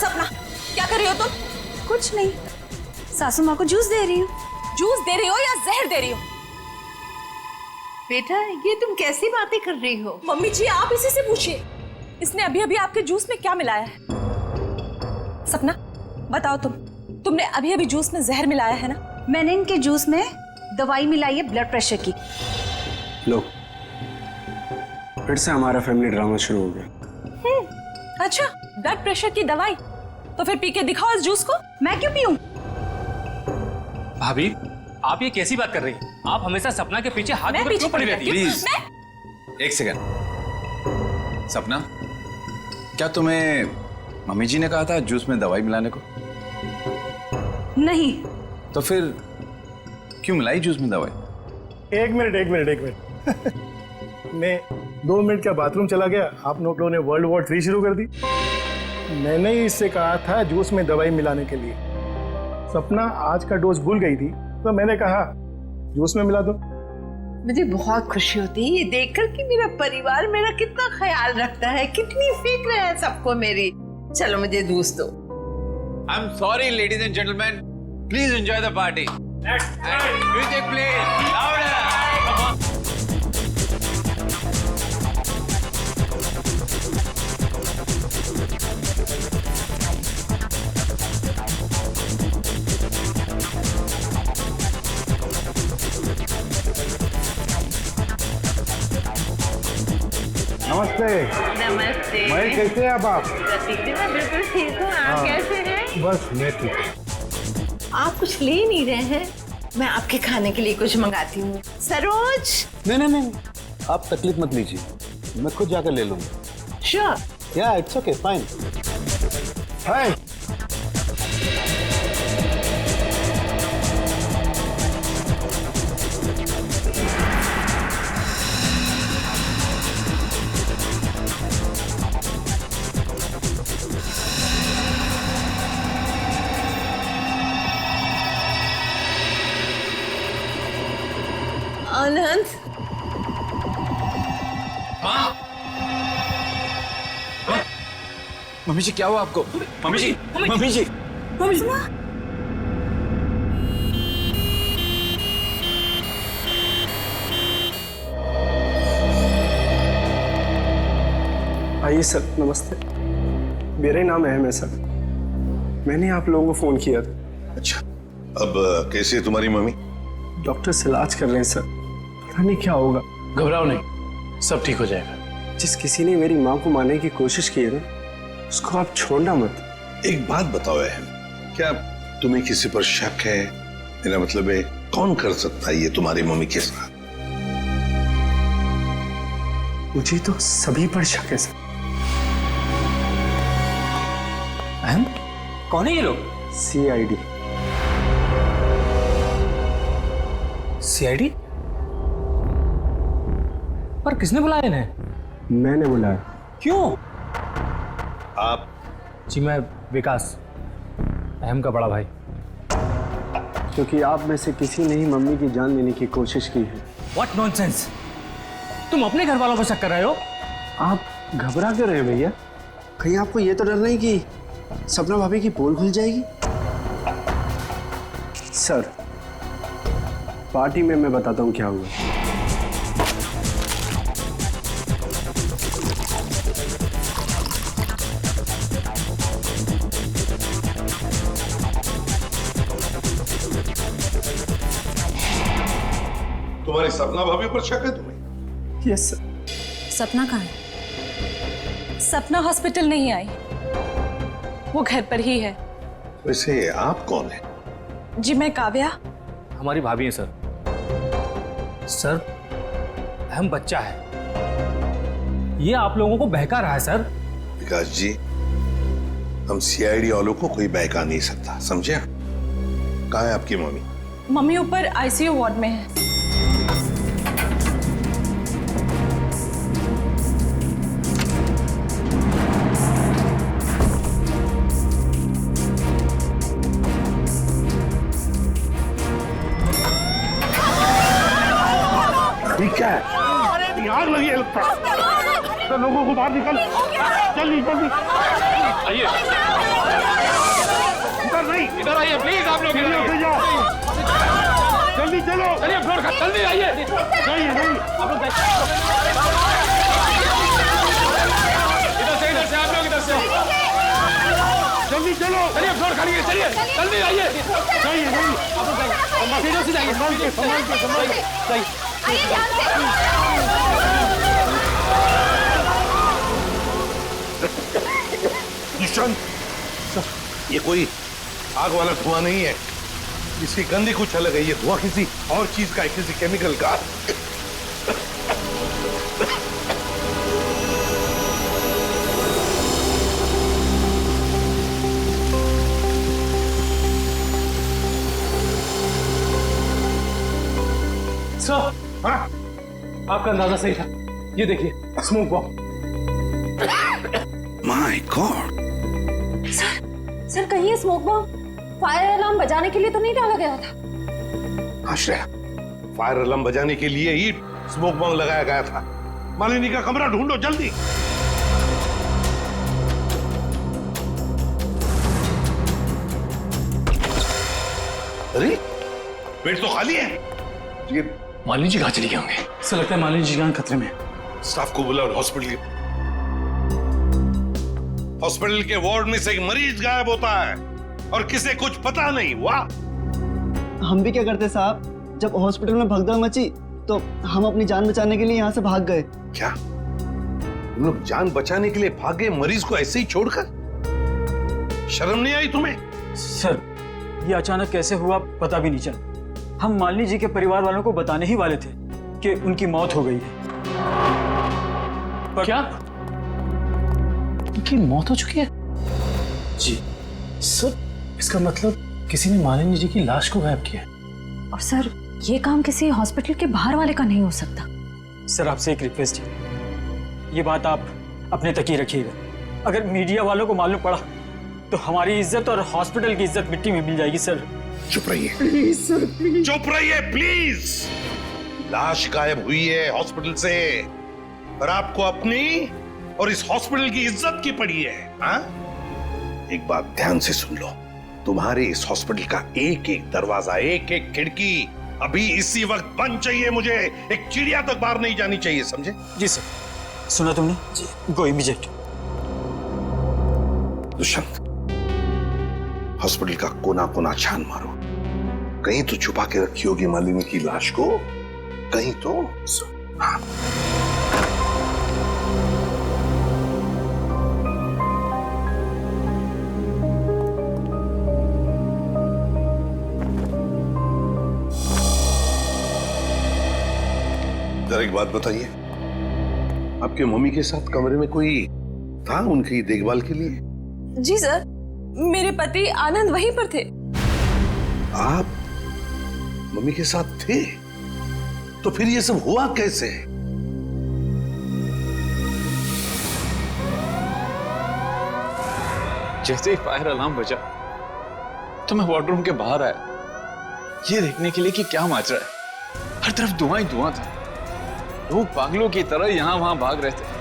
सपना, क्या कर रही हो तुम? कुछ नहीं, सासू माँ को जूस दे रही हूँ। जूस दे रही हो या जहर दे रही हो? बेटा ये तुम कैसी बातें कर रही हो? मम्मी जी आप इसी से पूछिए, इसने अभी अभी आपके जूस में क्या मिलाया है? सपना बताओ, तुमने अभी अभी जूस में जहर मिलाया है ना? मैंने इनके जूस में दवाई मिलाई है ब्लड प्रेशर की। लो, फिर से हमारा फैमिली ड्रामा शुरू हो गया। अच्छा, ब्लड प्रेशर की दवाई? तो फिर पी के दिखाओ इस जूस को। मैं क्यों पीऊं? भाभी आप ये कैसी बात कर रही हैं? आप हमेशा सपना के पीछे हाथ मैं क्यों पड़ी रहती हैं? प्लीज एक सेकंड। सपना, क्या तुम्हें मम्मी जी ने कहा था जूस में दवाई मिलाने को? नहीं। तो फिर क्यों मिलाई जूस में दवाई? एक मिनट मैं 2 मिनट का बाथरूम चला गया, आप लोगों ने वर्ल्ड वॉर 3 शुरू कर दी। मैंने ही इससे कहा था जूस में दवाई मिलाने के लिए। सपना आज का डोज भूल गई थी, तो मैंने कहा जूस में मिला दो। मुझे बहुत खुशी होती है ये देखकर कि मेरा परिवार मेरा कितना ख्याल रखता है, कितनी फिक्र है सबको मेरी। चलो मुझे जूस दो। I am sorry ladies and gentleman, please enjoy the party. Music please louder. नमस्ते। नमस्ते। महेश, कैसे हैं आप? प्रतीक जी मैं बिल्कुल ठीक हूँ, आप कैसे हैं? बस मैं ठीक हूँ। आप कुछ ले नहीं रहे हैं? मैं आपके खाने के लिए कुछ मंगाती हूँ। सरोज। नहीं, आप तकलीफ मत लीजिए, मैं खुद जाकर ले लूंगा। Sure. Yeah it's okay, fine. Hi. Anand. Mummy ji क्या हुआ आपको? Mummy ji, mummy ji. आइए सर, नमस्ते। मेरा ही नाम अहम है सर, मैंने आप लोगों को फोन किया था। अच्छा, अब कैसी है तुम्हारी मम्मी? डॉक्टर से इलाज कर रहे हैं सर, पता नहीं क्या होगा। घबराओ नहीं, सब ठीक हो जाएगा। जिस किसी ने मेरी माँ को मारने की कोशिश की है ना, उसको आप छोड़ना मत। एक बात बताओ अहम, क्या तुम्हें किसी पर शक है? मेरा मतलब है कौन कर सकता है ये तुम्हारी मम्मी के साथ? मुझे तो सभी पर शक है सर। अहम, कौन है ये लोग? CID। CID? पर किसने बुलाया इन्हें? मैंने बुलाया। क्यों? आप? जी मैं विकास, अहम का बड़ा भाई। क्योंकि आप में से किसी ने ही मम्मी की जान लेने की कोशिश की है। What nonsense! तुम अपने घर वालों पर शक कर रहे हो? आप घबरा क्यों रहे हैं भैया? कहीं आपको ये तो डर नहीं कि सपना भाभी की पोल खुल जाएगी? सर, पार्टी में मैं बताता हूँ क्या हुआ। तुम्हारी सपना भाभी पर शक है तुम्हें? Yes sir. सपना कहाँ है? सपना हॉस्पिटल नहीं आई, वो घर पर ही है। वैसे आप कौन है? जी मैं काव्या। हमारी भाभी है सर। सर, अहम बच्चा है, ये आप लोगों को बहका रहा है सर। विकास जी, हम CID वालों को कोई बहका नहीं सकता, समझे? कहाँ है आपकी मम्मी? मम्मी ऊपर ICU वार्ड में है। ठीक है, आग लगी है। बेटा लोगों को बाहर निकल, जल्दी जल्दी। आइए इधर नहीं, इधर आइए प्लीज, आप लोग जल्दी उठ जाओ, जल्दी चलो। चलिए फ्लोर का, जल्दी आइए। नहीं नहीं, आप लोग इधर से आप लोग इधर से जल्दी चलो। चलिए फ्लोर खाली है, चलिए जल्दी आइए। नहीं नहीं, आप लोग सीढ़ियों से जाइए, संभाल के संभाल के संभाल के। जाइए। दुष्यंत, ये कोई आग वाला धुआं नहीं है, इसकी गंदी कुछ अलग है। ये धुआं किसी और चीज का है, किसी केमिकल का। सर, हाँ? आपका अंदाजा सही था। ये देखिए smoke bomb. My God, sir कहीं ये स्मोक बॉम्ब फायर अलार्म बजाने के लिए तो नहीं डाला गया था? आश्रय, फायर अलार्म बजाने के लिए ही स्मोक बॉम्ब लगाया गया था। मालिनी का कमरा ढूंढो जल्दी। अरे पेट तो खाली है। ये मालिनी जी कहाँ चली गए होंगे? ऐसा लगता है मालिनी जी जान खतरे में। स्टाफ को बुलाओ, हॉस्पिटल के वार्ड में से एक मरीज गायब होता है और किसे कुछ पता नहीं। वाह, हम भी क्या करते साहब, जब हॉस्पिटल में भगदड़ मची तो हम अपनी जान बचाने के लिए यहाँ से भाग गए। क्या तुम लोग जान बचाने के लिए भागे, मरीज को ऐसे ही छोड़कर? शर्म नहीं आई तुम्हें? सर ये अचानक कैसे हुआ पता भी नहीं चला। हम मालिनी जी के परिवार वालों को बताने ही वाले थे कि उनकी मौत हो गई है। क्या उनकी मौत हो चुकी है? जी सर, इसका मतलब किसी ने मालिनी जी की लाश को गायब किया है। और सर ये काम किसी हॉस्पिटल के बाहर वाले का नहीं हो सकता। सर आपसे एक रिक्वेस्ट है, ये बात आप अपने तक ही रखिएगा। अगर मीडिया वालों को मालूम पड़ा तो हमारी इज्जत और हॉस्पिटल की इज्जत मिट्टी में मिल जाएगी। सर चुप रहिए, चुप रहिए प्लीज। लाश गायब हुई है हॉस्पिटल से और आपको अपनी और इस हॉस्पिटल की इज्जत की पड़ी है। हाँ? एक बात ध्यान से सुन लो, तुम्हारे इस हॉस्पिटल का एक एक दरवाजा, एक एक खिड़की अभी इसी वक्त बंद चाहिए। मुझे एक चिड़िया तक बाहर नहीं जानी चाहिए, समझे? जी सर, सुना तुमने? जी गो इमीडिएट। दुष्यंत, हॉस्पिटल का कोना कोना छान मारो, कहीं तो छुपा के रखी होगी मालिनी की लाश को, कहीं तो। हाँ। जरा एक बात बताइए, आपके मम्मी के साथ कमरे में कोई था उनकी देखभाल के लिए? जी सर, मेरे पति आनंद वहीं पर थे। आप मम्मी के साथ थे? तो फिर ये सब हुआ कैसे? जैसे ही फायर अलार्म बजा तो मैं वार्डरूम के बाहर आया, ये देखने के लिए कि क्या मच रहा है। हर तरफ धुआं ही धुआं था, लोग पागलों की तरह यहां वहां भाग रहे थे।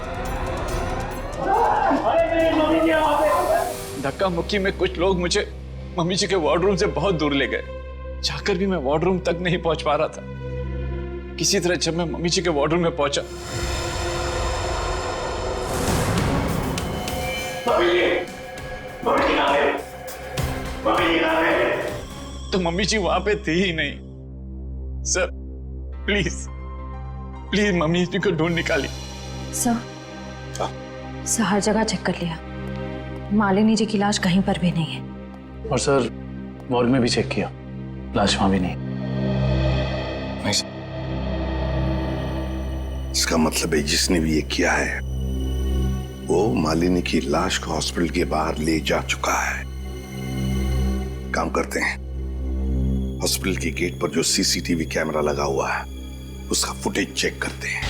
धक्का मुक्की में कुछ लोग मुझे मम्मी जी के वार्डरूम से बहुत दूर ले गए। जाकर भी मैं वार्डरूम तक नहीं पहुंच पा रहा था। किसी तरह जब मैं मम्मी जी के वार्डरूम में पहुंचा तो मम्मी जी वहां पे थी ही नहीं। सर प्लीज प्लीज मम्मी जी को ढूंढ निकाली। सर हर जगह चेक कर लिया, मालिनी जी की लाश कहीं पर भी नहीं है। और सर मॉर्ग में भी चेक किया, लाश वहां भी नहीं। इसका मतलब है जिसने भी ये किया है वो मालिनी की लाश को हॉस्पिटल के बाहर ले जा चुका है। काम करते हैं, हॉस्पिटल के गेट पर जो सीसीटीवी कैमरा लगा हुआ है उसका फुटेज चेक करते हैं।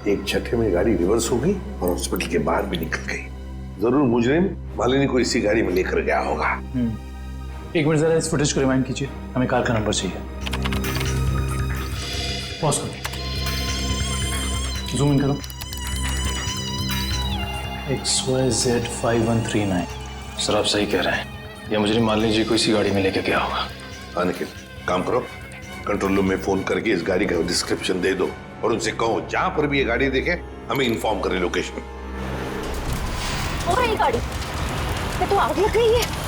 एक झटके में गाड़ी रिवर्स हो गई और हॉस्पिटल के बाहर भी निकल गई। जरूर मुजरिम मालिनी को इसी गाड़ी में लेकर गया होगा। एक मिनट जरा इस फुटेज को रिवाइंड कीजिए, हमें कार का नंबर चाहिए। पॉज करो, जूम इन करो। XYZ 5139। सर आप सही कह रहे हैं, या मुजरिम मालिनी जी को इसी गाड़ी में लेके गया होगा। हाँ निखिल, काम करो, कंट्रोल रूम में फोन करके इस गाड़ी का डिस्क्रिप्शन दे दो और उनसे कहो जहां पर भी ये गाड़ी देखे हमें इन्फॉर्म करें लोकेशन। और ये गाड़ी ये तो आग लग गई है।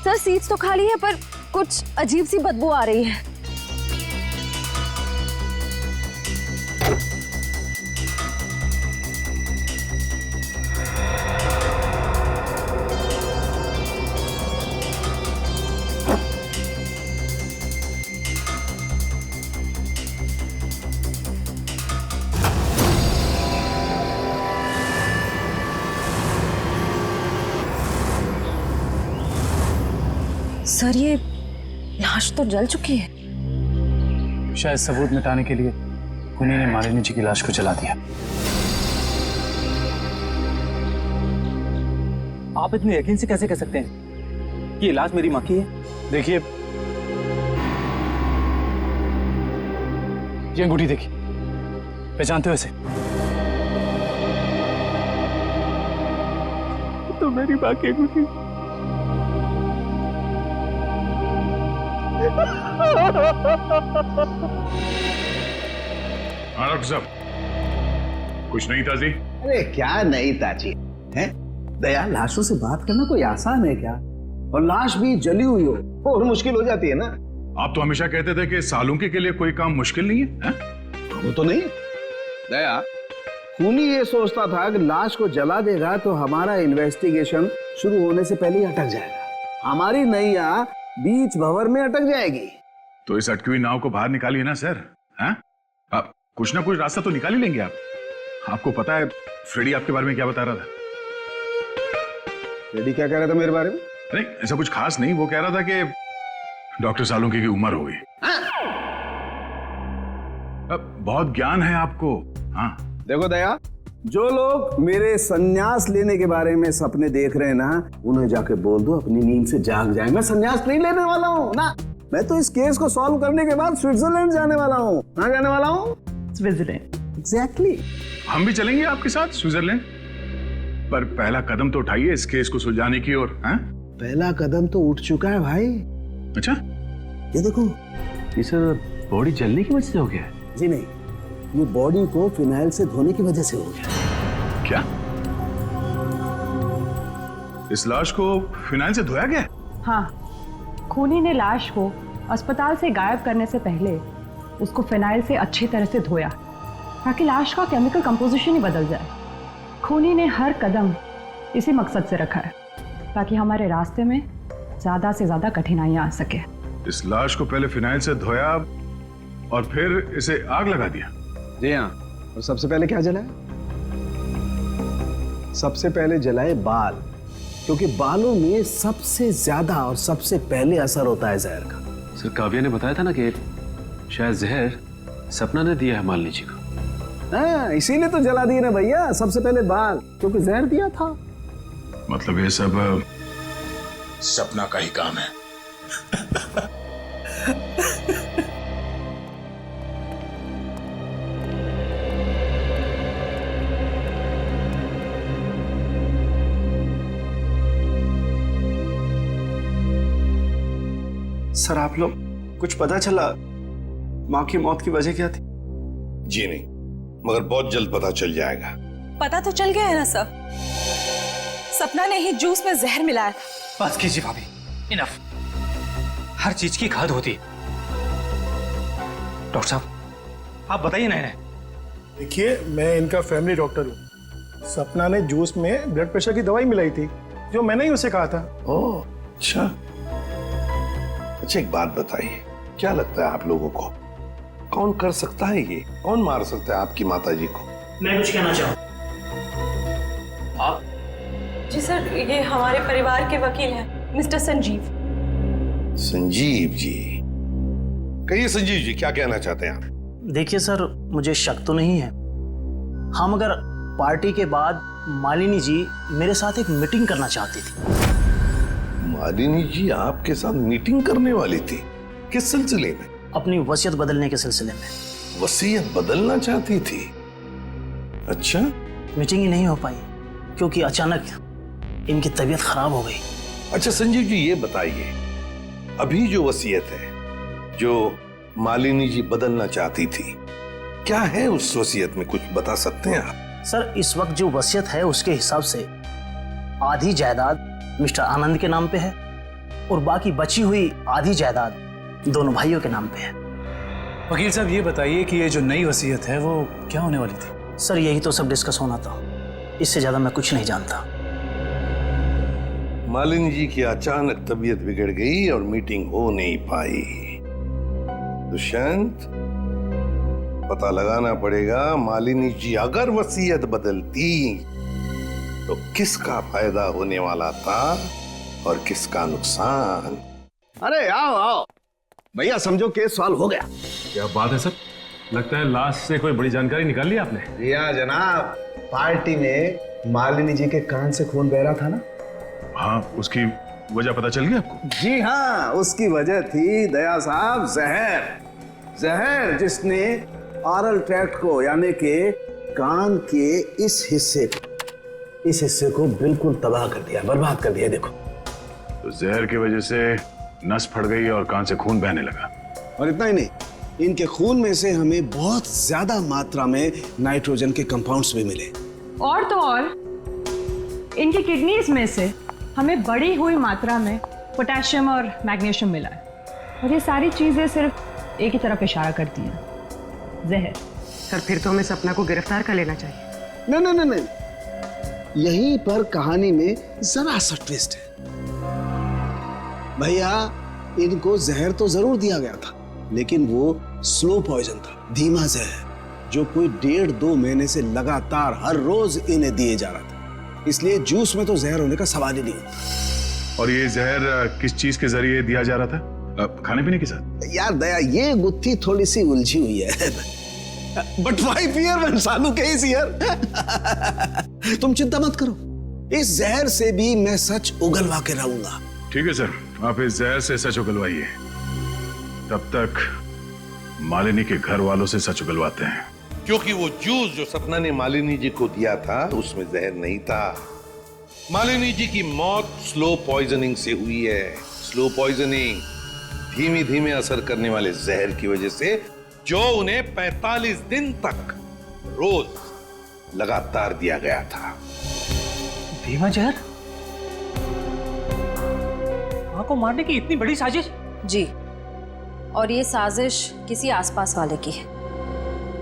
सर सीट्स तो खाली है पर कुछ अजीब सी बदबू आ रही है। सर ये लाश तो जल चुकी है। शायद सबूत मिटाने के लिए खूनी ने मालिनी जी की लाश को जला दिया। आप इतने यकीन से कैसे कह सकते हैं कि ये लाश मेरी माँ की है? देखिए, ये अंगूठी देखिए, पहचानते हो इसे? तो मेरी माँ की अंगूठी। डॉक्टर साहब, कुछ नहीं ताजी? अरे क्या नहीं ताजी है दया, लाशों से बात करना कोई आसान है क्या? और लाश भी जली हुई हो और मुश्किल हो जाती है ना। आप तो हमेशा कहते थे कि सालुंकी के लिए कोई काम मुश्किल नहीं है, वो तो नहीं दया, खूनी ये सोचता था कि लाश को जला देगा तो हमारा इन्वेस्टिगेशन शुरू होने से पहले ही अटक जाएगा, हमारी नैया बीच भंवर में अटक जाएगी। तो इस अटकी हुई नाव को बाहर निकालिए ना सर। हैं? आप कुछ ना कुछ रास्ता तो निकाल ही लेंगे आप। आपको पता है फ्रेडी आपके बारे में क्या बता रहा था? फ्रेडी क्या कह रहा था मेरे बारे में? नहीं ऐसा कुछ खास नहीं, वो कह रहा था कि डॉक्टर सालुंकी की उम्र हो गई। अब बहुत ज्ञान है आपको। हाँ देखो दया, जो लोग मेरे संन्यास लेने के बारे में सपने देख रहे हैं ना, उन्हें जाके बोल दो अपनी नींद से जाग जाए। मैं संन्यास नहीं लेने वाला हूँ ना, मैं तो इस केस को सॉल्व करने के बाद स्विट्जरलैंड जाने वाला हूँ। कहाँ जाने वाला हूँ? स्विट्जरलैंड। एग्जैक्टली। हम भी चलेंगे आपके साथ स्विट्जरलैंड, पर पहला कदम तो उठाइए इस केस को सुलझाने की ओर। पहला कदम तो उठ चुका है भाई। अच्छा, ये देखो, ये सर बॉडी जलने की वजह से हो गया है? जी नहीं, ये बॉडी को फिनाइल से धोने की वजह से हो गया। क्या इस लाश को फिनाइल से धोया गया? हाँ, खूनी ने लाश को अस्पताल से गायब करने से पहले उसको फिनाइल से अच्छी तरह से धोया ताकि लाश का केमिकल कंपोजिशन ही बदल जाए। खूनी ने हर कदम इसी मकसद से रखा है ताकि हमारे रास्ते में ज्यादा से ज्यादा कठिनाइयां आ सके। इस लाश को पहले फिनाइल से धोया और फिर इसे आग लगा दिया? जी हाँ, और सबसे पहले क्या जलाए? सबसे पहले जलाए बाल, क्योंकि बालों में सबसे ज्यादा और सबसे पहले असर होता है जहर का। सर काव्या ने बताया था ना कि शायद जहर सपना ने दिया है मालिनी जी को। हाँ, इसीलिए तो जला दिए ना भैया, सबसे पहले बाल, क्योंकि जहर दिया था। मतलब ये सब सपना का ही काम है। सर आप लोग कुछ पता चला माँ की मौत की वजह क्या थी? जी नहीं, मगर बहुत जल्द पता चल जाएगा। पता तो चल गया है ना सर, सपना ने ही जूस में जहर मिलाया था। बस कीजिए भाभी, इनफ। हर चीज की खाद होती है। डॉक्टर साहब आप बताइए ना इन्हें। देखिए, मैं इनका फैमिली डॉक्टर हूँ। सपना ने जूस में ब्लड प्रेशर की दवाई मिलाई थी, जो मैंने ही उसे कहा था। ओह अच्छा। अच्छा एक बात बताइए, क्या लगता है आप लोगों को कौन कर सकता है ये? कौन मार सकता है आपकी माताजी को? मैं कुछ कहना चाहूँ। आप? जी सर, ये हमारे परिवार के वकील हैं, मिस्टर संजीव। संजीव जी, कहिए संजीव जी, क्या कहना चाहते हैं आप? देखिए सर, मुझे शक तो नहीं है। हाँ, मगर पार्टी के बाद मालिनी जी मेरे साथ एक मीटिंग करना चाहती थी। मालिनी जी आपके साथ मीटिंग करने वाली थी? किस सिलसिले में? अपनी वसीयत बदलने के सिलसिले में। वसीयत बदलना चाहती थी? अच्छा। मीटिंग ही नहीं हो पाई क्योंकि अचानक इनकी तबीयत खराब हो गई। अच्छा संजीव जी, ये बताइए, अभी जो वसीयत है जो मालिनी जी बदलना चाहती थी, क्या है उस वसीयत में? कुछ बता सकते हैं आप? सर, इस वक्त जो वसीयत है उसके हिसाब से आधी जायदाद मिस्टर आनंद के नाम पे है और बाकी बची हुई आधी जायदाद दोनों भाइयों के नाम पे है। वकील साहब ये बताइए कि ये जो नई वसीयत है वो क्या होने वाली थी? सर, यही तो सब डिस्कस होना था, इससे ज्यादा मैं कुछ नहीं जानता। मालिनी जी की अचानक तबीयत बिगड़ गई और मीटिंग हो नहीं पाई। दुष्यंत, पता लगाना पड़ेगा मालिनी जी अगर वसीयत बदलती तो किसका फायदा होने वाला था और किसका नुकसान। अरे आओ आओ भैया, समझो केस सॉल्व हो गया। क्या बात है सर, लगता है लास्ट से कोई बड़ी जानकारी निकाल ली आपने। रिया जनाब, पार्टी में मालिनी जी के कान से खून बह रहा था ना? हाँ, उसकी वजह पता चल गई आपको? जी हाँ, उसकी वजह थी दया साहब जहर। जहर जिसने ऑरल ट्रैक्ट को यानी के कान के इस हिस्से को बिल्कुल तबाह कर दिया, बर्बाद कर दिया। देखो, तो जहर की वजह से नस फट गई और कान से खून बहने लगा। और इतना ही नहीं, इनके खून में से हमें बहुत ज्यादा मात्रा में नाइट्रोजन के कंपाउंड्स भी मिले। और तो और इनकी किडनीज में से हमें बढ़ी हुई मात्रा में पोटेशियम और मैग्नीशियम मिला है। और ये सारी चीजें सिर्फ एक ही तरफ इशारा करती हैं, जहर। सर, फिर तो हमें सपना को गिरफ्तार कर लेना चाहिए। नहीं, यहीं पर कहानी में जरा सा ट्विस्ट है। भैया, इनको जहर तो जरूर दिया गया था, लेकिन वो स्लो पॉइजन था, धीमा जहर, जो कोई 1.5-2 महीने से लगातार हर रोज इन्हें दिए जा रहा था। इसलिए जूस में तो जहर होने का सवाल ही नहीं होता। और ये जहर किस चीज के जरिए दिया जा रहा था? खाने पीने के साथ? यार दया, ये गुत्थी थोड़ी सी उलझी हुई है। बट व्हाई फियर व्हेन सानू के इज हियर? तुम चिंता मत करो, इस जहर से भी मैं सच उगलवा के रहूंगा। ठीक है सर, आप इस जहर से सच उगलवाइए, तब तक मालिनी के घर वालों से सच उगलवाते हैं। क्योंकि वो जूस जो सपना ने मालिनी जी को दिया था उसमें जहर नहीं था। मालिनी जी की मौत स्लो पॉइजनिंग से हुई है। स्लो पॉइजनिंग, धीमी धीमे असर करने वाले जहर की वजह से, जो उन्हें 45 दिन तक रोज लगातार दिया गया था। धीमा जहर? मां को मारने की इतनी बड़ी साजिश? जी, और ये साजिश किसी आसपास वाले की है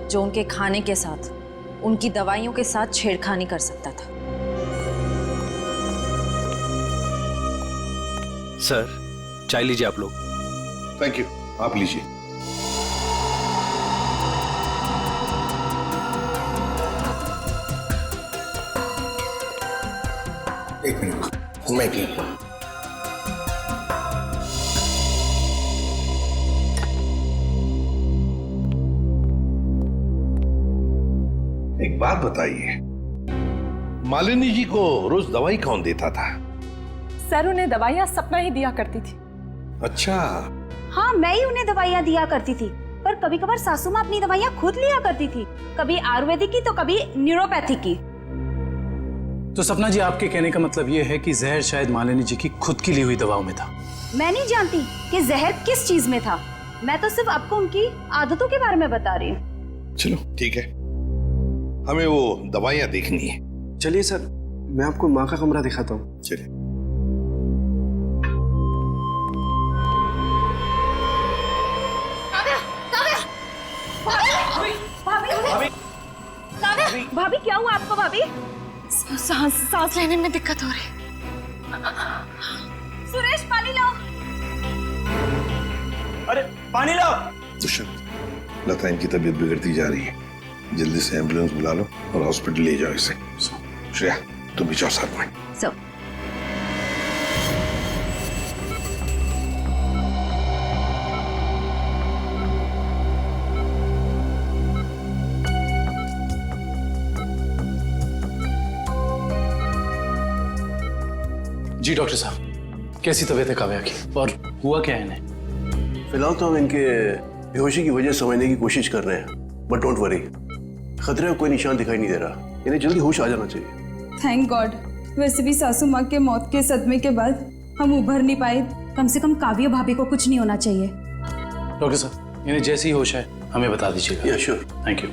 जो उनके खाने के साथ, उनकी दवाइयों के साथ छेड़खानी कर सकता था। सर, चाय लीजिए आप लोग। थैंक यू, आप लीजिए। एक मिनट, मैं भी। एक बात बताइए, मालिनी जी को रोज दवाई कौन देता था? सर, उन्हें दवाइयां सपना ही दिया करती थी। अच्छा। हाँ, मैं ही उन्हें दवाइयाँ दिया करती थी, पर कभी कभार सासू माँ अपनी दवाइयाँ खुद लिया करती थी, कभी आयुर्वेदिक की तो कभी न्यूरोपैथिक की। तो सपना जी, आपके कहने का मतलब ये है कि जहर शायद मालिनी जी की खुद की ली हुई दवाओं में था? मैं नहीं जानती कि जहर किस चीज में था। मैं तो सिर्फ आपको उनकी आदतों के बारे में बता रही हूँ। चलो ठीक है, हमें वो दवाइयाँ देखनी है। चलिए सर, मैं आपको माँ का कमरा दिखाता हूँ। चलिए। भाभी क्या हुआ आपको? भाभी सांस लेने में दिक्कत हो रही। सुरेश पानी लाओ। अरे पानी लाओ। दुष्यंत, लता इनकी तबीयत बिगड़ती जा रही है, जल्दी से एम्बुलेंस बुला लो और हॉस्पिटल ले जाओ इसे। श्रेया तुम भी जाओ साथ में। जी डॉक्टर साहब, कैसी तबीयत है काव्या की और हुआ क्या है इन्हें? फिलहाल तो हम इनके बेहोशी की वजह समझने की कोशिश कर रहे हैं, बट डोंट वरी, खतरे का कोई निशान दिखाई नहीं दे रहा। इन्हें जल्दी होश आ जाना चाहिए। Thank God. वैसे भी सासू माँ के मौत के सदमे के बाद हम उभर नहीं पाए। कम से कम काव्या भाभी को कुछ नहीं होना चाहिए। डॉक्टर साहब, इन्हें जैसी होश है हमें बता दीजिएगा। या श्योर। Thank you.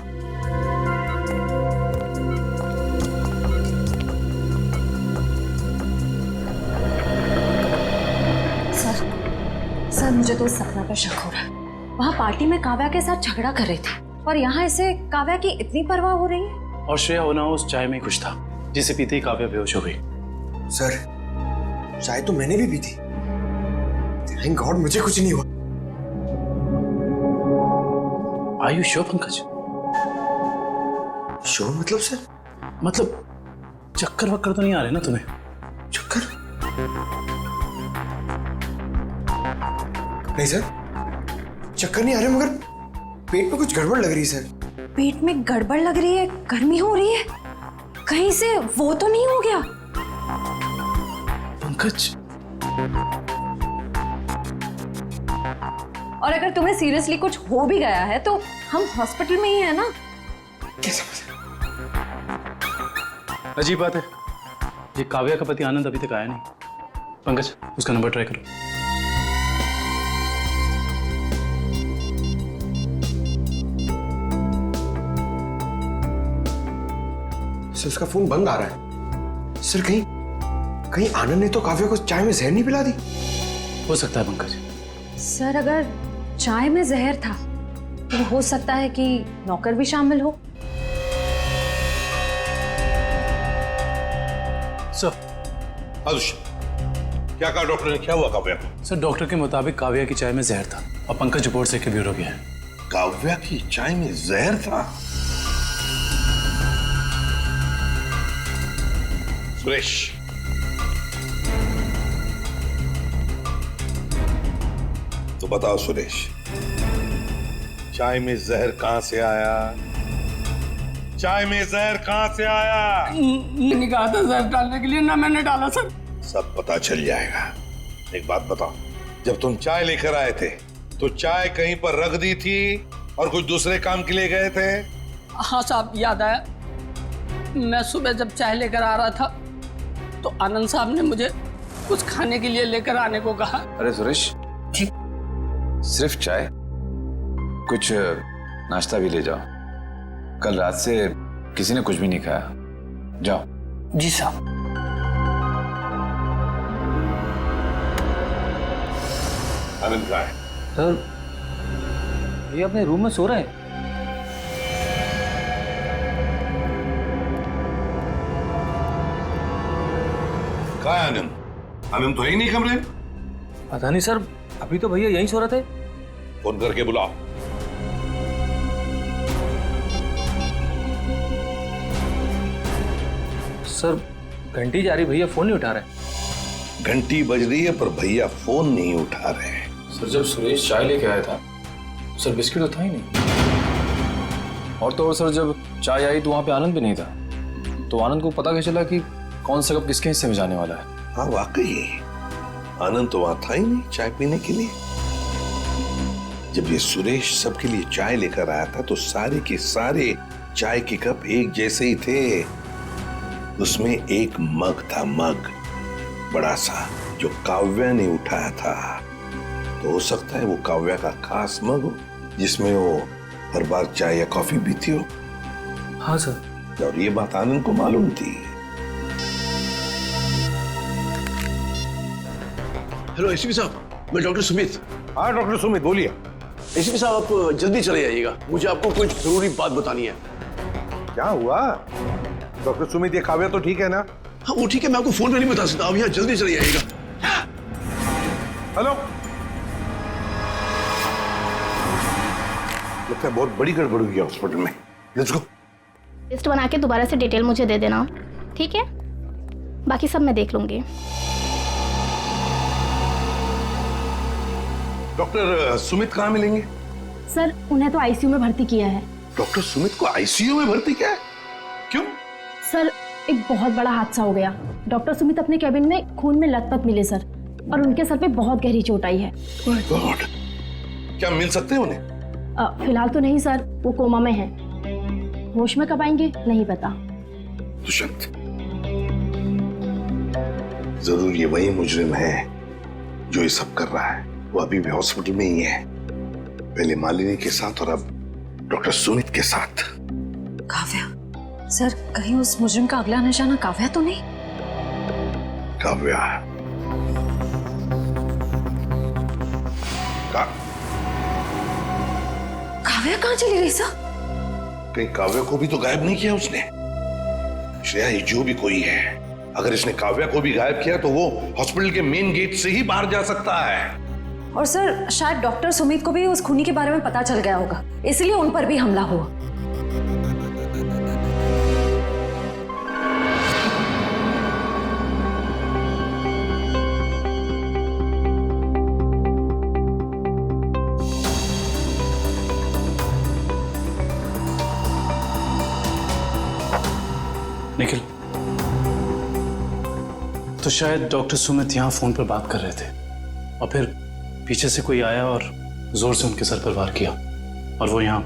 सर, मुझे तो सपना पे शक हो रहा है। वहाँ पार्टी में काव्या के साथ झगड़ा कर रहे थे और यहाँ इसे काव्या की इतनी परवाह हो रही है। और श्रेया होना उस चाय में कुछ था जिसे पीते ही काव्या बेहोश हो गई। सर, चाय तो मैंने भी पी थी। थैंक गॉड मुझे कुछ नहीं हुआ। Are you sure Pankaj? Sure मतलब सर? मतलब चक्कर वक्कर तो नहीं आ रहे ना तुम्हें? चक्कर? नहीं सर, चक्कर नहीं आ रहे, मगर पेट में कुछ गड़बड़ लग रही है सर। पेट में गड़बड़ लग रही है, गर्मी हो रही है, कहीं से वो तो नहीं हो गया? पंकज, और अगर तुम्हें सीरियसली कुछ हो भी गया है तो हम हॉस्पिटल में ही है ना। अजीब बात है, ये काव्या का पति आनंद अभी तक आया नहीं। पंकज, उसका नंबर ट्राई करो। सर, उसका फोन बंद आ रहा है। सर, कहीं आनंद ने तो काव्या को चाय में जहर नहीं पिला दी? हो सकता है पंकज। सर, अगर चाय में जहर था तो हो सकता है कि नौकर भी शामिल हो। सर, क्या कहा डॉक्टर ने? क्या हुआ काव्या को? सर, डॉक्टर के मुताबिक काव्या की चाय में जहर था और पंकज रिपोर्ट से क्लियर हो गया है। काव्या की चाय में जहर था? सुरेश, तो बताओ सुरेश, चाय में जहर कहां से आया? चाय में जहर कहां से आया? नहीं कहा था जहर डालने के लिए, ना मैंने डाला सर। सब पता चल जाएगा। एक बात बताओ, जब तुम चाय लेकर आए थे तो चाय कहीं पर रख दी थी और कुछ दूसरे काम के लिए गए थे? हाँ साहब, याद आया। मैं सुबह जब चाय लेकर आ रहा था तो आनंद साहब ने मुझे कुछ खाने के लिए लेकर आने को कहा। अरे सुरेश, सिर्फ चाय? कुछ नाश्ता भी ले जाओ। कल रात से किसी ने कुछ भी नहीं खाया। जाओ। जी साहब। आनंद कहाँ है? सर, ये अपने रूम में सो रहे हैं। कहाँ है आनंद? आनंद तो है ही नहीं कमरे में। पता नहीं सर, अभी तो भैया यहीं सो रहे थे। फोन करके बुलाओ। सर, घंटी जा रही, भैया फोन नहीं उठा रहे। घंटी बज रही है पर भैया फोन नहीं उठा रहे हैं। सर, जब सुरेश चाय लेके आया था सर, बिस्किट तो था ही नहीं। और तो और सर, जब चाय आई तो वहां पे आनंद भी नहीं था। तो आनंद को पता कैसे चला कि कौन सा कप किसके हिस्से में जाने वाला है? हाँ वाकई, आनंद तो वहां था ही नहीं चाय पीने के लिए। जब ये सुरेश सबके लिए चाय लेकर आया था तो सारे के सारे चाय के कप एक जैसे ही थे। उसमें एक मग था, मग बड़ा सा, जो काव्या ने उठाया था। तो हो सकता है वो काव्या का खास मग हो, जिसमें वो हर बार चाय या कॉफी पीती हो। हाँ सर। और ये बात आनंद को मालूम थी। हेलो एसीपी साहब, मैं डॉक्टर सुमित। हाँ डॉक्टर सुमित, बोलिए। एसीपी साहब, आप जल्दी चले आइएगा, मुझे आपको कुछ जरूरी बात बतानी है। क्या हुआ डॉक्टर सुमित? ये काव्या तो ठीक है ना? हाँ वो ठीक है, मैं आपको फोन पे नहीं बता सकता, आप यहाँ जल्दी चले आइएगा। हेलो, लगता है बहुत बड़ी गड़बड़ हुई है हॉस्पिटल में। Let's go. लिस्ट बना के दोबारा से डिटेल मुझे दे देना, ठीक है? बाकी सब मैं देख लूंगी। डॉक्टर सुमित कहाँ मिलेंगे? सर उन्हें तो आईसीयू में भर्ती किया है। डॉक्टर सुमित को आईसीयू में भर्ती किया है? क्यों? सर एक बहुत बड़ा हादसा हो गया। डॉक्टर सुमित अपने कैबिन में खून में लथपथ मिले सर, और उनके सर पे बहुत गहरी चोट आई है। माय गॉड, क्या मिल सकते हैं उन्हें? फिलहाल तो नहीं सर, वो कोमा में है। होश में कब आएंगे नहीं पता। दुष्यंत, जरूर ये वही मुजरिम है जो ये सब कर रहा है। वो अभी भी हॉस्पिटल में ही है, पहले मालिनी के साथ और अब डॉक्टर सुमित के साथ। काव्या सर, कहीं उस मुजरिम का अगला निशाना काव्या तो नहीं? काव्या काव्या कहाँ चली गई सर? कहीं काव्या को भी तो गायब नहीं किया उसने? श्रेया, ये जो भी कोई है, अगर इसने काव्या को भी गायब किया तो वो हॉस्पिटल के मेन गेट से ही बाहर जा सकता है। और सर शायद डॉक्टर सुमित को भी उस खूनी के बारे में पता चल गया होगा, इसलिए उन पर भी हमला हुआ। निखिल, तो शायद डॉक्टर सुमित यहाँ फोन पर बात कर रहे थे और फिर पीछे से कोई आया और जोर से उनके सर पर वार किया और वो यहाँ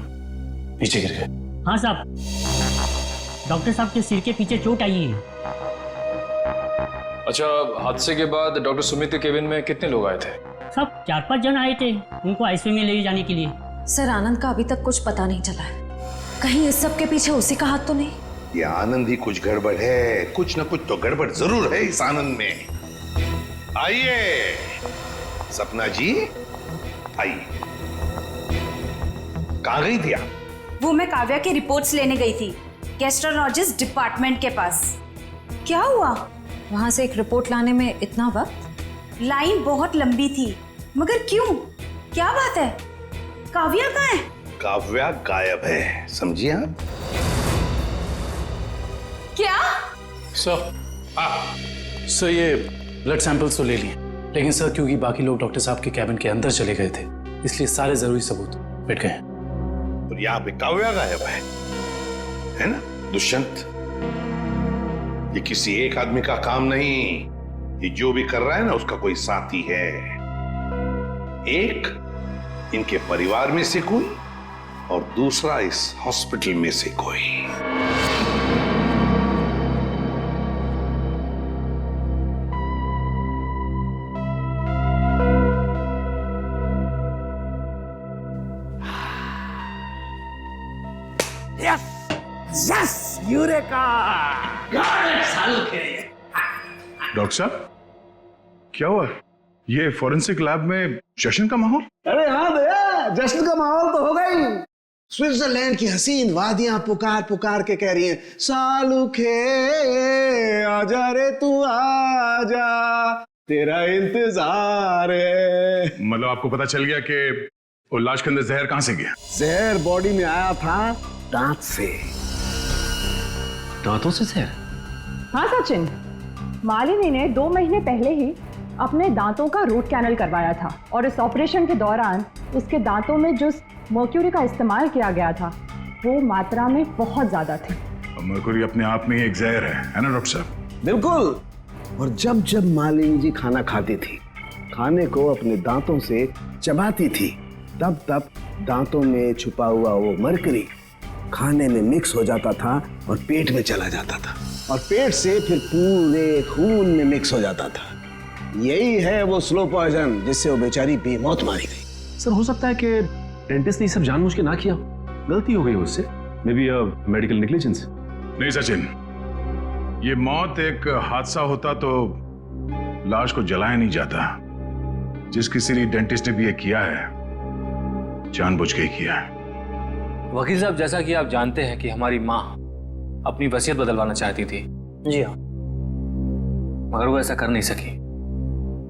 नीचे गिर गए। हाँ साहब, डॉक्टर साहब के सिर के पीछे चोट आई है। अच्छा, हादसे के बाद डॉक्टर सुमित के केबिन में कितने लोग आए थे? सब 4-5 जन आए थे उनको आईसीयू में ले जाने के लिए। सर आनंद का अभी तक कुछ पता नहीं चला है, कहीं इस सब के पीछे उसी का हाथ तो नहीं? ये आनंद ही कुछ गड़बड़ है, कुछ ना कुछ तो गड़बड़ जरूर है इस आनंद में। आइए सपना जी, आइए। कहाँ गई थी आप? वो मैं काव्या की रिपोर्ट्स लेने गई थी गैस्ट्रोलॉजिस्ट डिपार्टमेंट के पास। क्या हुआ? वहां से एक रिपोर्ट लाने में इतना वक्त? लाइन बहुत लंबी थी, मगर क्यों? क्या बात है? काव्या कहाँ है? काव्या गायब है, समझिए आप? क्या? सर ये ब्लड सैंपल्स तो ले लिए, लेकिन सर क्योंकि बाकी लोग डॉक्टर साहब के कैबिन के अंदर चले गए थे, इसलिए सारे जरूरी सबूत मिट गए। और यहाँ पे काव्या गायब है ना दुष्यंत? ये किसी एक आदमी का काम नहीं, ये जो भी कर रहा है ना उसका कोई साथी है। एक इनके परिवार में से कोई और दूसरा इस हॉस्पिटल में से कोई। Yes, eureka! डॉक्टर साहब, क्या हुआ? ये फॉरेंसिक लैब में जश्न का माहौल? अरे हाँ भैया, जश्न का माहौल तो होगा ही। स्विट्जरलैंड की हसीन वादियां पुकार पुकार के कह रही हैं, सालुखे आजा रे तू आजा, तेरा इंतजार है। मतलब आपको पता चल गया कि वो लाश के अंदर जहर कहां से गया? जहर बॉडी में आया था दांत से। दांतों से जहर? हाँ सचिन, मालिनी ने 2 महीने पहले ही अपने दांतों का रूट कैनल करवाया था और इस ऑपरेशन के दौरान उसके दांतों में जो मर्क्यूरी का इस्तेमाल किया गया था वो मात्रा में बहुत ज्यादा थी। मर्क्यूरी अपने आप में ही एक जहर है ना डॉक्टर साहब? बिल्कुल। और जब जब मालिनी जी खाना खाती थी, खाने को अपने दांतों से चबाती थी, तब तब दांतों में छुपा हुआ वो मर्क्यूरी खाने में मिक्स हो जाता था और पेट में चला जाता था, और पेट से फिर पूरे खून में मिक्स हो जाता था। यही है वो स्लो पॉइजन जिससे वो बेचारी बेमौत मारी गई। सर हो सकता है कि डेंटिस्ट ने सब जानबूझ के ना किया, गलती हो गई उससे, मे बी मेडिकल नेग्लिजेंस। नहीं सचिन, ये मौत एक हादसा होता तो लाश को जलाया नहीं जाता। जिस किसी डेंटिस्ट ने भी ये किया है जानबूझ के ही किया है। वकील साहब, जैसा कि आप जानते हैं कि हमारी माँ अपनी वसीयत बदलवाना चाहती थी। जी हाँ। मगर वो ऐसा कर नहीं सकी,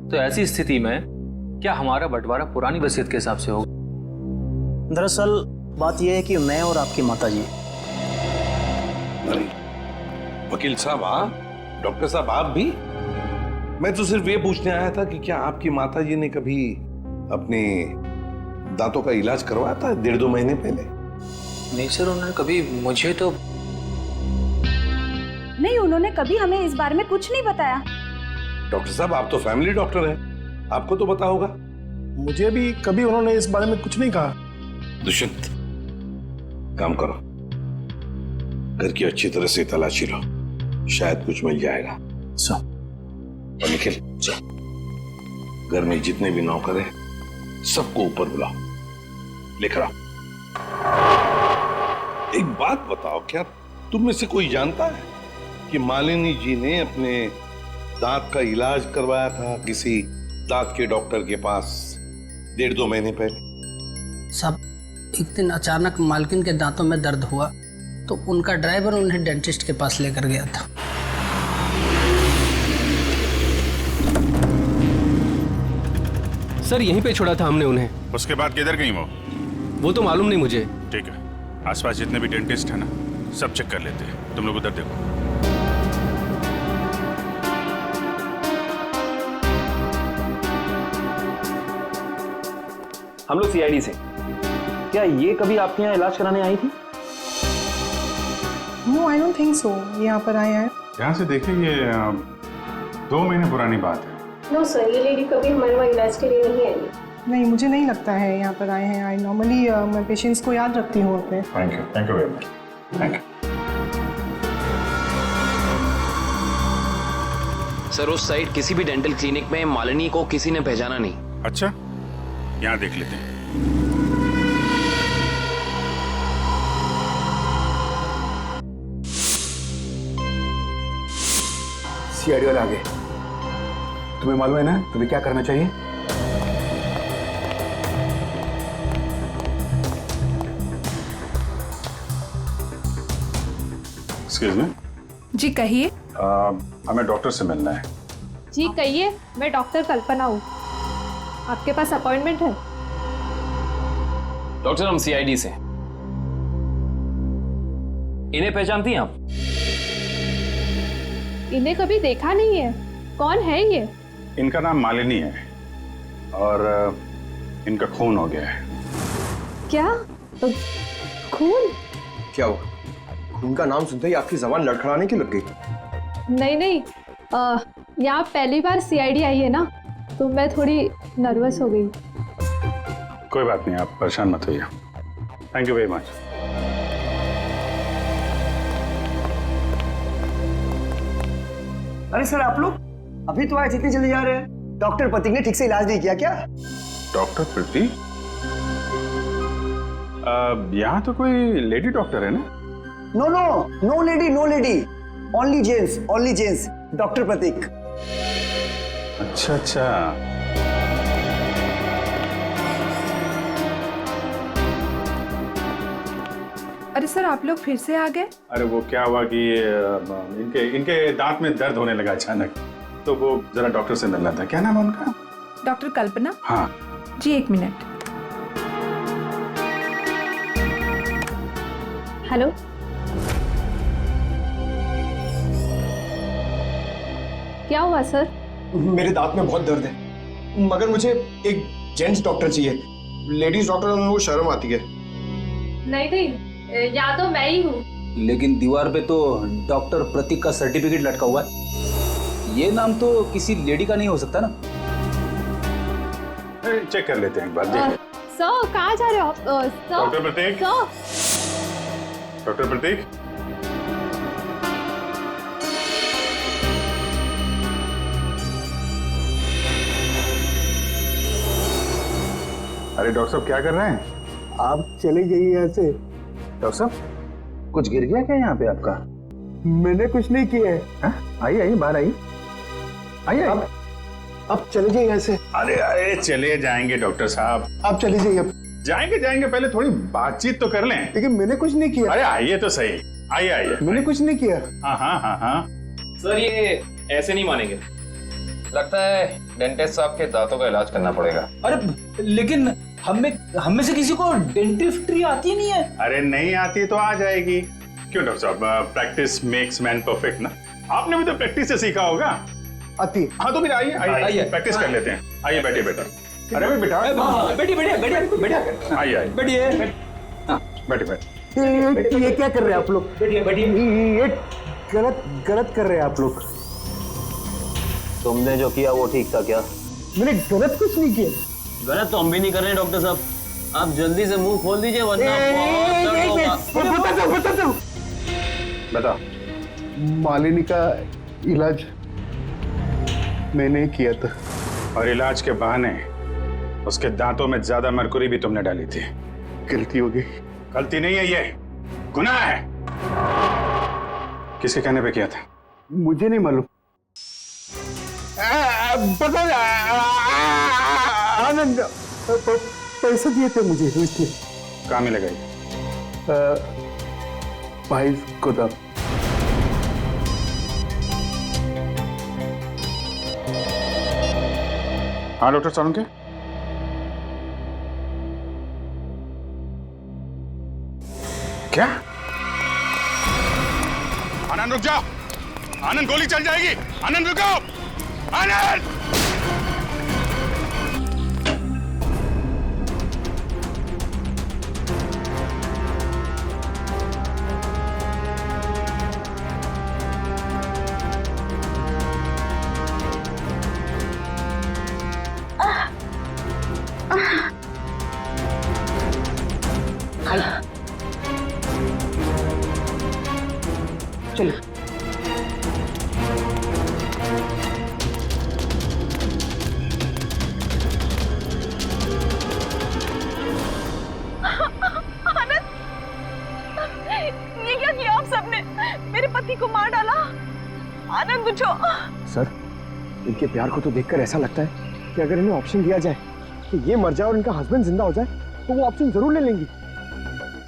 तो ऐसी स्थिति में क्या हमारा बंटवारा पुरानी वसीयत के हिसाब से होगा? दरअसल बात यह है कि मैं और आपकी माताजी। वकील साहब आप, डॉक्टर साहब आप भी? मैं तो सिर्फ ये पूछने आया था कि क्या आपकी माताजी ने कभी अपने दांतों का इलाज करवाया था 1.5-2 महीने पहले? नहीं सर, उन्होंने कभी मुझे तो नहीं, उन्होंने कभी हमें इस बारे में कुछ नहीं बताया। डॉक्टर साहब आप तो फैमिली डॉक्टर हैं, आपको तो पता होगा। मुझे भी कभी उन्होंने इस बारे में कुछ नहीं कहा। दुष्यंत, काम करो, घर की अच्छी तरह से तलाशी लो, शायद कुछ मिल जाएगा। और निखिल, घर में जितने भी नौकर हैं सबको ऊपर बुलाओ, लेकर आओ। एक बात बताओ, क्या तुम में से कोई जानता है कि मालिनी जी ने अपने दांत का इलाज करवाया था किसी दांत के डॉक्टर के पास 1.5-2 महीने पहले? सब एक दिन अचानक मालकिन के दांतों में दर्द हुआ तो उनका ड्राइवर उन्हें डेंटिस्ट के पास लेकर गया था। सर यहीं पे छोड़ा था हमने उन्हें। उसके बाद किधर गई वो तो मालूम नहीं मुझे। ठीक है, आसपास जितने भी डेंटिस्ट है ना सब चेक कर लेते हैं, तुम लोग उधर देखो। हम लोग सीआईडी से। क्या ये कभी आपके यहाँ इलाज कराने आई थी? No, I don't think so. यहाँ पर आए हैं। यहाँ से देखिए, ये 2 महीने पुरानी बात है। नो सर, ये लेडी कभी हमारे वहाँ इलाज के लिए नहीं आई। नहीं, मुझे नहीं लगता है यहाँ पर आए हैं। आई नॉर्मली मैं पेशेंट्स को याद रखती हूँ अपने। Thank you very much. Thank you sir, उस साइड किसी भी डेंटल क्लिनिक में मालिनी को किसी ने पहचाना नहीं। अच्छा, यहाँ देख लेते हैं। सीआईडी वाले आ गए। तुम्हें मालूम है ना तुम्हें क्या करना चाहिए? Excuse me. जी कहिए। हमें डॉक्टर से मिलना है। जी कहिए, मैं डॉक्टर कल्पना हूँ। आपके पास अपॉइंटमेंट है? डॉक्टर, हम सीआईडी से। इन्हें पहचानती हैं आप? इन्हें कभी देखा नहीं है। कौन है ये? इनका नाम मालिनी है और इनका खून हो गया है। क्या? खून? क्या हुआ? खून का नाम सुनते ही आपकी जबान लड़खड़ाने की लग गई? नहीं नहीं, यहाँ पहली बार सीआईडी आई है ना, तो मैं थोड़ी नर्वस हो गई। कोई बात नहीं, आप परेशान मत होइए। Thank you very much. अरे सर, आप लोग अभी तो आए, इतनी जल्दी जा रहे हैं? डॉक्टर प्रतीक ने ठीक से इलाज नहीं किया क्या? डॉक्टर प्रतीक? यहाँ तो कोई लेडी डॉक्टर है ना? No no, no lady, no lady, only gents, only gents, doctor Pratik. अच्छा अच्छा। अरे सर, आप लोग फिर से आ गए? अरे वो क्या हुआ कि इनके दांत में दर्द होने लगा अचानक, तो वो जरा डॉक्टर से मिलना था। क्या नाम है उनका? डॉक्टर कल्पना। हाँ जी, 1 मिनट। हेलो। क्या हुआ सर? मेरे दांत में बहुत दर्द है, मगर मुझे एक जेंट्स डॉक्टर चाहिए। लेडीज डॉक्टर में वो शर्म आती है। नहीं नहीं, या तो मैं ही हूँ। लेकिन दीवार पे तो डॉक्टर प्रतीक का सर्टिफिकेट लटका हुआ है। ये नाम तो किसी लेडी का नहीं हो सकता ना? चेक कर लेते हैं एक बार। सर, कहाँ जा रहे हो आप? डॉक्टर प्रतीक। डॉक्टर प्रतीक, अरे डॉक्टर साहब क्या कर रहे हैं? आप चले जाइए यहाँ से। डॉक्टर साहब कुछ गिर गया क्या यहाँ पे आपका? मैंने कुछ नहीं किया है। आइए आइए, बाहर आइए, आइए। अब चले जाइए यहाँ से। अरे अरे चले जाएंगे डॉक्टर साहब, आप चले जाइए। अब जाएंगे जाएंगे, पहले थोड़ी बातचीत तो कर लें। लेकिन मैंने कुछ नहीं किया। अरे आइए तो सही, आइए आइए। मैंने कुछ नहीं किया। हाँ हाँ हाँ हाँ। सर ये ऐसे नहीं मानेंगे, लगता है डेंटिस्ट साहब के दांतों का इलाज करना पड़ेगा। अरे लेकिन हम में से किसी को डेंटिस्ट्री आती नहीं है। अरे नहीं आती तो आ जाएगी। क्यों डॉक्टर साहब, प्रैक्टिस मेक्स मैन परफेक्ट ना। आपने भी तो प्रैक्टिस से सीखा होगा। आती। हाँ तो फिर आइए आइए, प्रैक्टिस कर लेते हैं। आइए बैठिए बेटा। अरे भाई बेटा, बैठिए बैठिए बैठिए। आइए आइए, बैठिए। बैठे बैठे। ये क्या कर रहे हैं आप लोग? बैठिए बैठिए। ये गलत कर रहे हैं आप लोग। तुमने जो किया वो ठीक था क्या? मैंने गलत कुछ नहीं किया। गलत तो हम भी नहीं कर रहे हैं डॉक्टर साहब, आप जल्दी से मुंह खोल दीजिए वरना बता दो। बता। मालिनी का इलाज मैंने किया था। और इलाज के बहाने उसके दांतों में ज्यादा मरकुरी भी तुमने डाली थी। गलती हो गई। गलती नहीं है, ये गुनाह है। किसके कहने पे किया था? मुझे नहीं मालूम। पता आनंद पैसे दिए थे मुझे इसलिए। कहाँ मिलेगा ये? भाई गोदाम। हाँ डॉक्टर साहब के क्या? आनंद रुक जाओ, आनंद गोली चल जाएगी। आनंद रुको, आनंद। चलो ये क्या किया आप सबने? मेरे पति को मार डाला। आनंद उठो। सर, इनके प्यार को तो देखकर ऐसा लगता है कि अगर इन्हें ऑप्शन दिया जाए कि ये मर जाए और इनका हस्बैंड जिंदा हो जाए तो वो ऑप्शन जरूर ले लेंगी।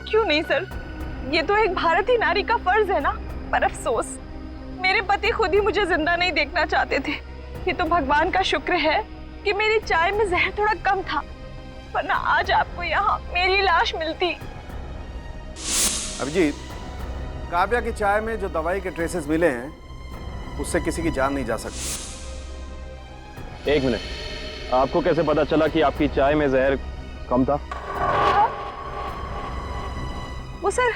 क्यों नहीं सर, ये तो एक भारतीय नारी का फर्ज है ना। पर अफसोस मेरे पति खुद ही मुझे जिंदा नहीं देखना चाहते थे। ये तो भगवान का शुक्र है कि मेरी चाय में जहर थोड़ा कम था, वरना आज आपको यहाँ मेरी लाश मिलती। अभिजीत, काव्या की चाय में जो दवाई के ट्रेसेस मिले हैं उससे किसी की जान नहीं जा सकती। एक मिनट, आपको कैसे पता चला कि आपकी चाय में जहर कम था? वो सर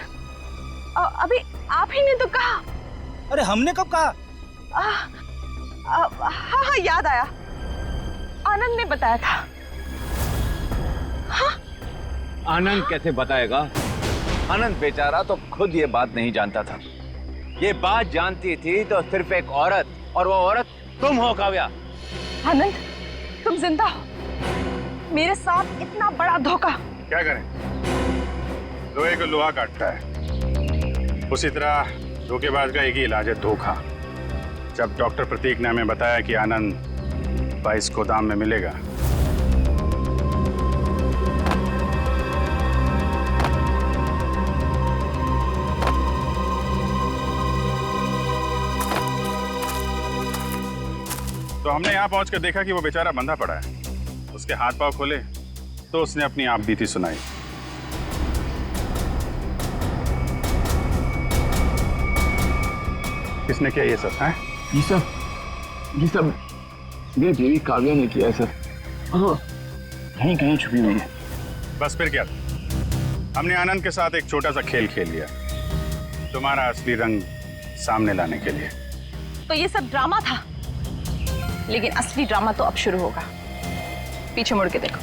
अभी आप ही ने तो कहा। अरे हमने कब कहा? हाँ याद आया, आनंद ने बताया था। हाँ? आनंद कैसे बताएगा? आनंद बेचारा तो खुद ये बात नहीं जानता था। ये बात जानती थी तो सिर्फ एक औरत, और वो औरत तुम हो काव्या। आनंद, तुम जिंदा हो। मेरे साथ इतना बड़ा धोखा। क्या करें, लोहे को लोहा काटता है, उसी तरह धोखेबाज का एक ही इलाज है, धोखा। जब डॉक्टर प्रतीक ने हमें बताया कि आनंद 22 गोदाम में मिलेगा, तो हमने यहाँ पहुंचकर देखा कि वो बेचारा बंधा पड़ा है। उसके हाथ पांव खोले तो उसने अपनी आप बीती सुनाई। किसने किया ये सब? है ये सब मेरी बीवी काव्या ने किया है सर। कहीं कहीं छुपी हुई है। बस फिर क्या, हमने आनंद के साथ एक छोटा सा खेल खेल लिया, तुम्हारा असली रंग सामने लाने के लिए। तो ये सब ड्रामा था, लेकिन असली ड्रामा तो अब शुरू होगा। पीछे मुड़ के देखो।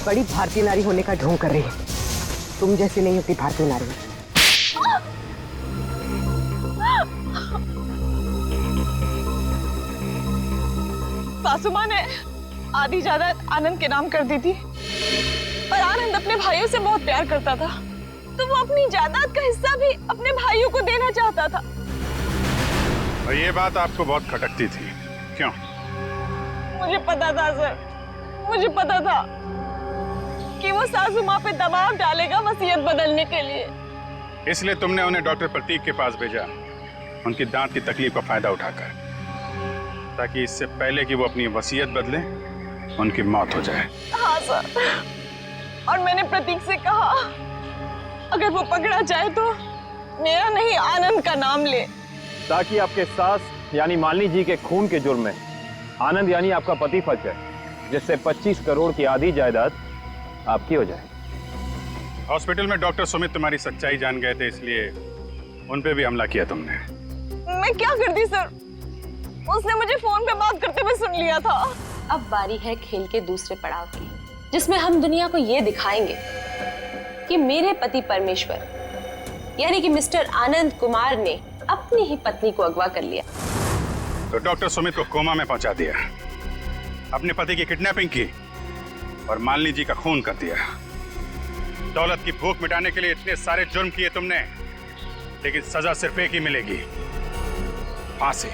बड़ी भारतीय नारी होने का ढोंग कर रही है। तुम जैसी नहीं होती भारतीय नारी। सासू माँ ने आधी जायदाद आनंद के नाम कर दी थी और आनंद अपने भाइयों से बहुत प्यार करता था, तो वो अपनी जायदाद का हिस्सा भी अपने भाइयों को देना चाहता था। और ये बात आपको बहुत खटकती थी, क्यों? मुझे पता था सर, मुझे पता था कि वो सासू माँ पे दबाव डालेगा वसीयत बदलने के लिए। इसलिए तुमने उन्हें डॉक्टर प्रतीक के पास भेजा, उनकी दांत की तकलीफ का फायदा उठाकर, ताकि इससे पहले कि वो अपनी वसीयत बदले उनकी मौत हो जाए। हाँ सर, और मैंने प्रतीक से कहा अगर वो पकड़ा जाए तो मेरा नहीं आनंद का नाम ले, ताकि आपके सास यानी मालिनी जी के खून के जुर्म में आनंद यानी आपका पति फंस जाए, जिससे 25 करोड़ की आधी जायदाद आपकी हो जाए। हॉस्पिटल में डॉक्टर सुमित तुम्हारी सच्चाई जान गए थे, इसलिए उन पे भी हमला किया तुमने। मैं क्या करती सर, उसने मुझे फोन पे बात करते हुए सुन लिया था। अब बारी है खेल के दूसरे पड़ाव की, जिसमें हम दुनिया को ये दिखाएंगे कि मेरे पति परमेश्वर यानी कि मिस्टर आनंद कुमार ने अपनी ही पत्नी को अगवा कर लिया। तो डॉक्टर सुमित को कोमा में पहुंचा दिया, अपने पति की किडनैपिंग की और मालिनी जी का खून कर दिया। दौलत की भूख मिटाने के लिए इतने सारे जुर्म किए तुमने, लेकिन सजा सिर्फ एक ही मिलेगी, फांसी।